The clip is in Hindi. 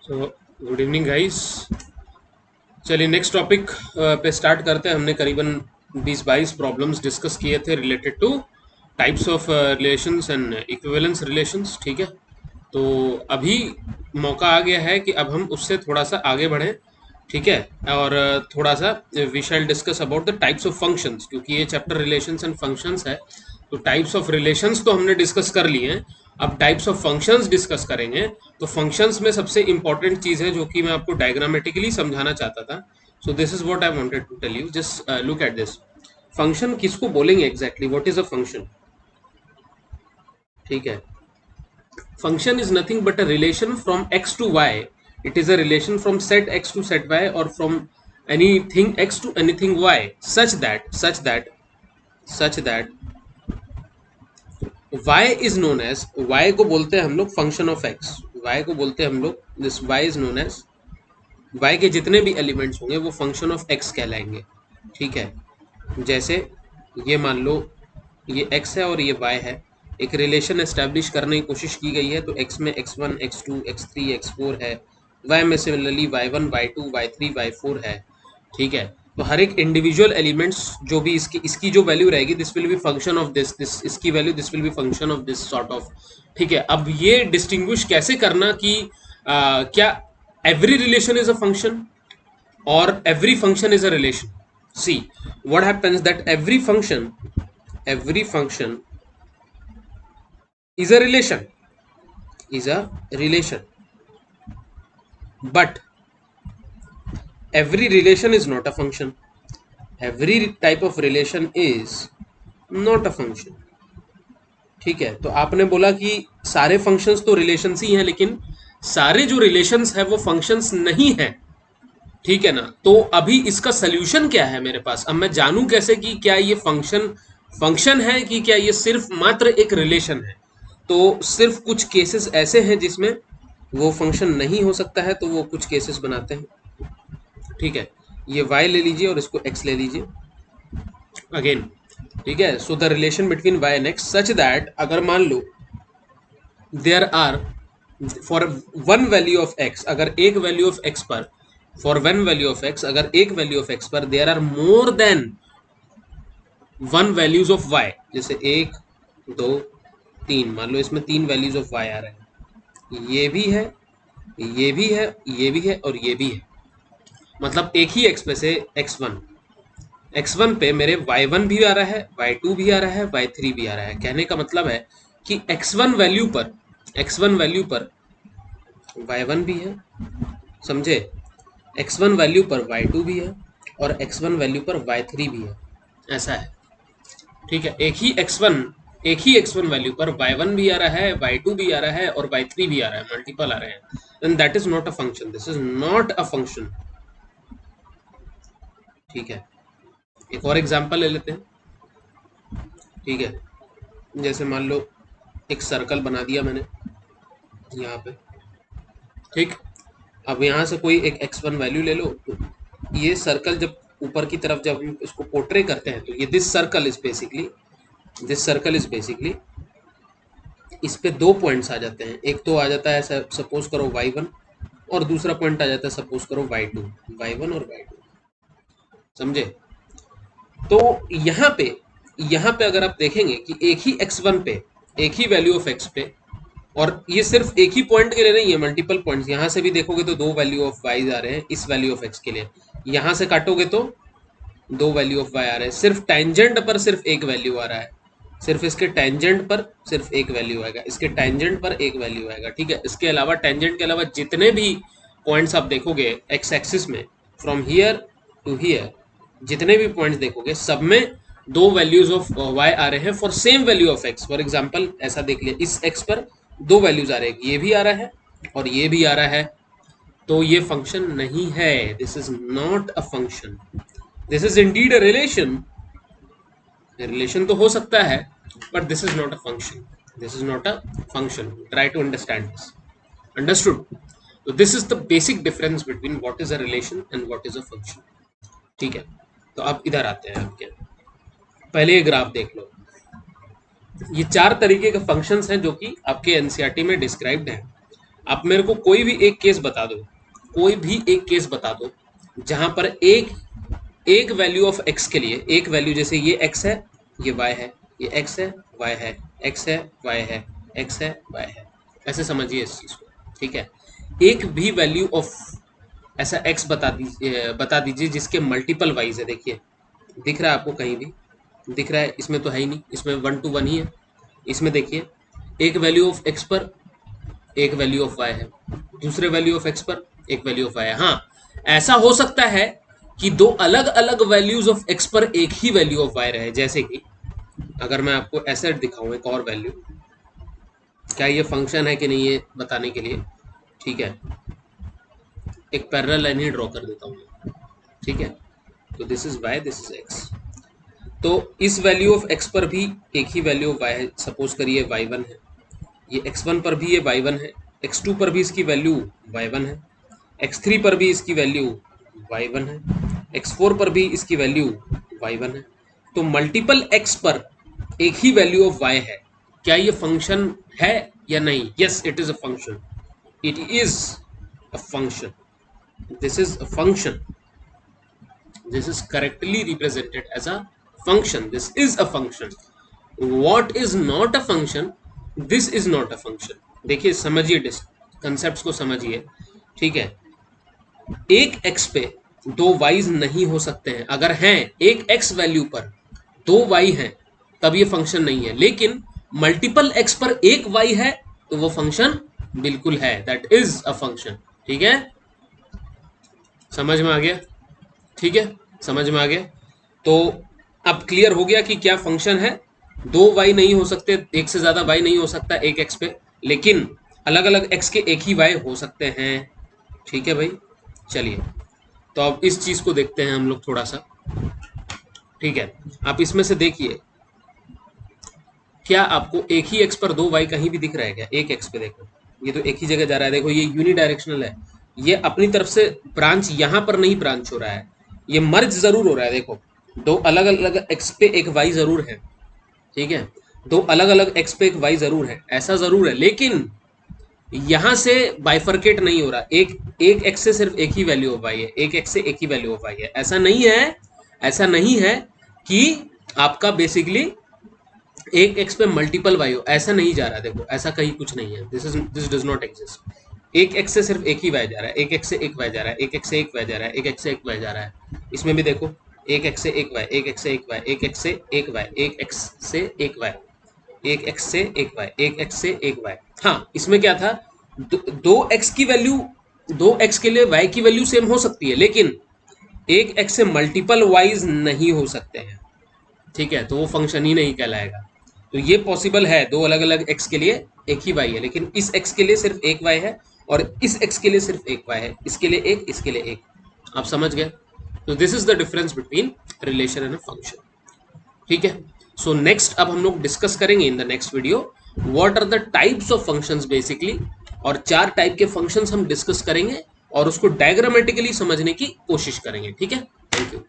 So good evening guys. चलिए नेक्स्ट टॉपिक पे स्टार्ट करते हैं। हमने करीबन 20-22 प्रॉब्लम्स डिस्कस किए थे related two types of relations and equivalence relations. ठीक है, तो अभी मौका आ गया है कि अब हम उससे थोड़ा सा आगे बढ़ें। ठीक है, और थोड़ा सा we shall discuss about the types of functions, क्योंकि ये चैप्टर रिलेशंस एंड फंक्शंस है। तो टाइप्स ऑफ रिलेशंस तो हमने डिस्कस कर लिए हैं, अब टाइप्स ऑफ फंक्शंस डिस्कस करेंगे। तो फंक्शंस में सबसे इंपॉर्टेंट चीज़ है जो कि मैं आपको डायग्रामेटिकली समझाना चाहता था। So this is what I wanted to tell you. Just look at this. Function किसको बोलेंगे exactly, what is a function? ठीक है, function is nothing but a relation from x to y. It is a relation from set x to set y, or from anything x to anything y, such that y is known as, y को बोलते हैं हम लोग function of x, y को बोलते हैं हम लोग, this y is known as, y के जितने भी एलिमेंट्स होंगे वो फंक्शन ऑफ x कहलाएंगे। ठीक है, जैसे ये मान लो ये x है और ये y है, एक रिलेशन एस्टैब्लिश करने की कोशिश की गई है। तो x में x1 x2 x3 x4 है, y में similarly y1 y2 y3 y4 है। ठीक है, तो हर एक इंडिविजुअल एलिमेंट्स जो भी इसकी इसकी जो वैल्यू रहेगी, this will be function of this इसकी value this will be function of this sort of. ठीक है, अब ये डिस्टिंग्विश कैसे करना कि क्या every relation is a function or every function is a relation? See, what happens that every function is a relation, but every relation is not a function. Every type of relation is not a function. ठीक है, तो आपने बोला कि सारे फंक्शंस तो रिलेशंस ही हैं, लेकिन सारे जो रिलेशंस है वो फंक्शंस नहीं है। ठीक है ना, तो अभी इसका सोल्यूशन क्या है मेरे पास? अब मैं जानूं कैसे कि क्या ये फंक्शन है कि क्या ये सिर्फ मात्र एक रिलेशन है? तो सिर्फ कुछ केसेस ऐसे हैं जिसमें वो फंक्शन नहीं हो सकता है, तो वो कुछ केसेस बनाते हैं। ठीक है, ये y ले लीजिए और इसको x ले लीजिए अगेन। ठीक है, so the relation between y and x such that अगर मान लो there are for one value of x, अगर एक वैल्यू ऑफ x पर, for one value of x, अगर एक वैल्यू ऑफ x पर there are more than one values of y, जैसे एक दो तीन, मान लो इसमें तीन वैल्यूज ऑफ y आ रहे हैं, ये भी है, ये भी है, ये भी है और ये भी है। मतलब एक ही x पे से x1 पे मेरे y1 भी आ रहा है, y2 भी आ रहा है, y3 भी आ रहा है। कहने का मतलब है कि x1 वैल्यू पर y1 भी है, समझे, x1 वैल्यू पर y2 भी है और x1 वैल्यू पर y3 भी है। ऐसा है। ठीक है, एक ही x1 वैल्यू पर y1 भी आ रहा है, y2 भी आ रहा है और y3 भी आ रहा है, मल्टीपल आ रहे हैं, then that is not a function, this is not a function. ठीक है, एक और एग्जांपल ले लेते हैं। ठीक है, जैसे मान लो एक सर्कल बना दिया मैंने यहाँ पे। ठीक, अब यहाँ से कोई एक x1 वैल्यू ले लो, तो ये सर्कल जब ऊपर की तरफ जब हम इसको पोर्ट्रे करते हैं तो ये दिस सर्कल इज बेसिकली इस पे दो पॉइंट्स आ जाते हैं। एक तो आ जाता है सपोज करो y1, और दूसरा पॉइंट आ जाता है सपोज करो y1 और y2, समझे। तो यहाँ पे अगर आप देखेंगे कि एक ही x1 पे, एक ही वैल्यू ऑफ x पे, और ये सिर्फ एक ही पॉइंट के लिए नहीं है, मल्टीपल पॉइंट्स। यहाँ से भी देखोगे तो दो वैल्यू ऑफ y आ रहे हैं इस वैल्यू ऑफ x के लिए, यहाँ से काटोगे तो दो वैल्यू ऑफ y आ रहे हैं, सिर्फ टेंजेंट पर सिर्फ एक वैल्यू आ रहा है, सिर्फ इसके टेंजेंट पर सिर्फ एक वैल्यू आएगा, इसके टेंजेंट पर एक वैल्यू आएगा। ठीक है, इसके अलावा टेंजेंट के अलावा जितने भी पॉइंट्स आप देखोगे एक्स एक्सिस में, फ्रॉम हियर टू हियर, जितने भी पॉइंट्स देखोगे सब में दो वैल्यूज ऑफ y आ रहे हैं for same value of x। For example ऐसा देख लिया, इस x पर दो वैल्यूज आ रहे हैं, ये भी आ रहा है और ये भी आ रहा है, तो ये फंक्शन नहीं है, this is not a function, this is indeed a relation तो हो सकता है, but this is not a function, this is not a function. Try to understand this, understood? तो this is the basic difference between what is a relation and what is a function. ठीक है, तो अब इधर आते हैं आपके, पहले ये ग्राफ देख लो। ये चार तरीके के फंक्शंस हैं जो कि आपके एनसीईआरटी में डिस्क्राइब्ड हैं। आप मेरे को कोई भी एक केस बता दो, कोई भी एक केस बता दो जहां पर एक वैल्यू ऑफ x के लिए, एक वैल्यू, जैसे ये x है, ये y है, ये x है, y है, x है, y है, x है, y है, ऐसे समझिए इस चीज को, ठीक है। एक भी वैल्यू ऑफ ऐसा x बता दीजिए जिसके मल्टीपल वाइज है। देखिए दिख रहा है आपको, कहीं भी दिख रहा है? इसमें तो है ही नहीं, इसमें 1 to 1 ही है। इसमें देखिए एक वैल्यू ऑफ x पर एक वैल्यू ऑफ y है, दूसरे वैल्यू ऑफ x पर एक वैल्यू ऑफ y है। हाँ, ऐसा हो सकता है कि दो अलग अलग वैल्यूज ऑफ x पर एक ही वैल्यू ऑफ y रहे। जैसे कि अगर मैं आपको ऐसे दिखाऊं एक और वैल्यू, क्या ये फंक्शन है कि नहीं ये बताने के लिए, ठीक है, एक पैरेलल लाइन ही ड्रॉ कर देता हूं, ठीक है। तो this is y, this is x। तो इस वैल्यू ऑफ x पर भी एक ही वैल्यू ऑफ y है। सपोज करिए y1 है, ये x1 पर भी ये y1 है, x2 पर भी इसकी वैल्यू y1 है, x3 पर भी इसकी वैल्यू y1 है, x4 पर भी इसकी वैल्यू y1 है। तो मल्टीपल x पर एक ही वैल्यू ऑफ y है, क्या ये फंक्शन है या नहीं? Yes, it is a function, it is a function, this is a function, this is correctly represented as a function, this is a function. What is not a function? This is not a function. देखिए समझिए, कंसेप्ट्स को समझिए, ठीक है। एक x पे दो y's नहीं हो सकते हैं। अगर हैं एक x वैल्यू पर दो y हैं तब ये फंक्शन नहीं है, लेकिन मल्टीपल x पर एक y है तो वो फंक्शन बिल्कुल है, दैट इज अ फंक्शन, ठीक है। समझ में आ गया? ठीक है, समझ में आ गया। तो अब क्लियर हो गया कि क्या फंक्शन है। दो y नहीं हो सकते, एक से ज्यादा y नहीं हो सकता एक x पे, लेकिन अलग अलग x के एक ही y हो सकते हैं, ठीक है भाई। चलिए तो अब इस चीज को देखते हैं हम लोग थोड़ा सा, ठीक है। आप इसमें से देखिए, क्या आपको एक ही x पर दो y कहीं भी दिख रहा है क्या? एक x पे देखो, ये तो एक ही जगह जा रहा है। देखो ये यूनिडायरेक्शनल है, ये अपनी तरफ से ब्रांच यहां पर नहीं ब्रांच हो रहा है, ये मर्ज जरूर हो रहा है। देखो दो अलग अलग x पे एक y जरूर है, ठीक है, दो अलग अलग x पे एक y जरूर है, ऐसा जरूर है, लेकिन यहां से बाइफरकेट नहीं हो रहा। एक x से सिर्फ एक ही वैल्यू ऑफ y है, एक x से एक ही वैल्यू ऑफ y है। ऐसा नहीं है, ऐसा नहीं है कि आपका बेसिकली एक x पे मल्टीपल y हो, ऐसा नहीं जा रहा। देखो ऐसा कहीं कुछ नहीं है, दिस डज नॉट एग्जिस्ट। एक x से सिर्फ एक ही y जा रहा है, एक x से एक y जा रहा है, एक x से एक y जा रहा है, एक x से एक y जा रहा है। इसमें भी देखो एक x से एक y, एक x से एक y, एक x से एक y, एक x से एक y, एक x से एक y, एक x से एक y। हाँ, इसमें क्या था, दो x की वैल्यू, दो x के लिए y की वैल्यू सेम हो सकती है, लेकिन एक x से मल्टीपल y's नहीं हो सकते हैं, ठीक है, तो वो फंक्शन ही नहीं कहलाएगा। तो ये पॉसिबल है, दो अलग अलग x के लिए एक ही y है, लेकिन इस x के लिए सिर्फ एक y है और इस x के लिए सिर्फ एक y है, इसके लिए एक, इसके लिए एक। आप समझ गए? तो this is the difference between relation and a function, ठीक है। सो नेक्स्ट अब हम लोग डिस्कस करेंगे in the next video what are the types of functions basically, और चार टाइप के फंक्शंस हम डिस्कस करेंगे और उसको डायग्रामेटिकली समझने की कोशिश करेंगे, ठीक है। Thank you.